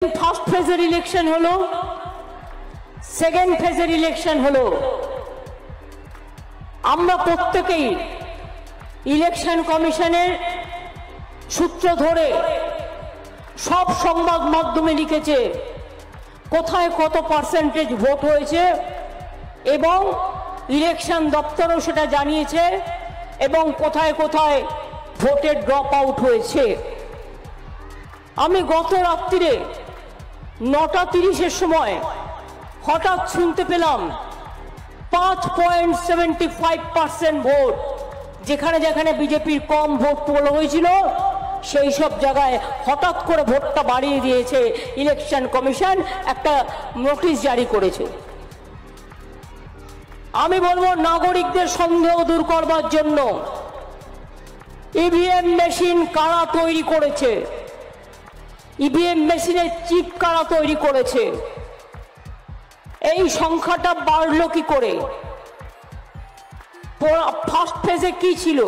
First ফেজের election হলো, second ফেজের ইলেকশন হলো। আমরা প্রত্যেকেই ইলেকশন কমিশনের সূত্র ধরে সব সংবাদ মাধ্যমে লিখেছে কোথায় কত পার্সেন্টেজ ভোট হয়েছে, এবং ইলেকশন দপ্তরও সেটা জানিয়েছে, এবং কোথায় কোথায় ভোটের ড্রপ আউট হয়েছে। আমি গত রাত্রিরে 9:30-এর সময় হঠাৎ শুনতে পেলাম 5.75% ভোট, যেখানে যেখানে বিজেপির কম ভোট তোলা হয়েছিল সেই সব জায়গায় হঠাৎ করে ভোটটা বাড়িয়ে দিয়েছে ইলেকশন কমিশন, একটা নোটিশ জারি করেছে। আমি বলবো নাগরিকদের সন্দেহ দূর করবার জন্য ইভিএম মেশিন কারা তৈরি করেছে, ইভিএম মেশিনের চিপ কারা তৈরি করেছে, এই সংখ্যাটা বাড়লো কি করে, ফার্স্ট ফেজে কি ছিল,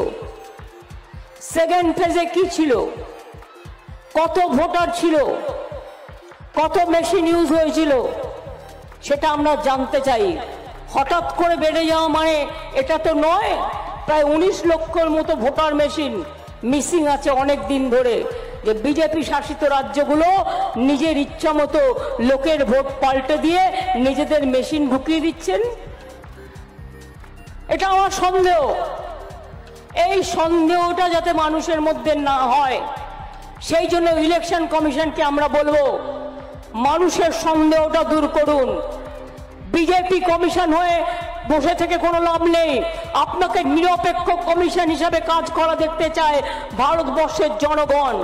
সেকেন্ড ফেজে কি ছিল, কত ভোটার ছিল, কত মেশিন ইউজ হয়েছিল, সেটা আমরা জানতে চাই। হঠাৎ করে বেড়ে যাওয়া মানে এটা তো নয়। প্রায় 19 লক্ষর মতো ভোটার মেশিন মিসিং আছে অনেক দিন ধরে, যে বিজেপি শাসিত রাজ্যগুলো নিজের ইচ্ছা মতো লোকের ভোট পাল্টে দিয়ে নিজেদের মেশিন ঢুকিয়ে দিচ্ছেন। এটা আমার সন্দেহ। এই সন্দেহটা যাতে মানুষের মধ্যে না হয়, সেই জন্য ইলেকশন কমিশনকে আমরা বলবো মানুষের সন্দেহটা দূর করুন। বিজেপি কমিশন হয়ে বসে থেকে কোনো লাভ নেই। আপনাকে নিরপেক্ষ কমিশন হিসাবে কাজ করা দেখতে চায় ভারতবর্ষের জনগণ,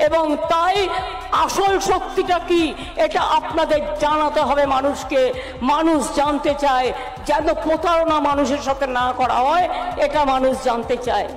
এবং তাই আসল শক্তিটা কি এটা আপনাদের জানাতে হবে মানুষকে। মানুষ জানতে চায়, যেন প্রতারণা মানুষের সাথে না করা হয়, এটা মানুষ জানতে চায়।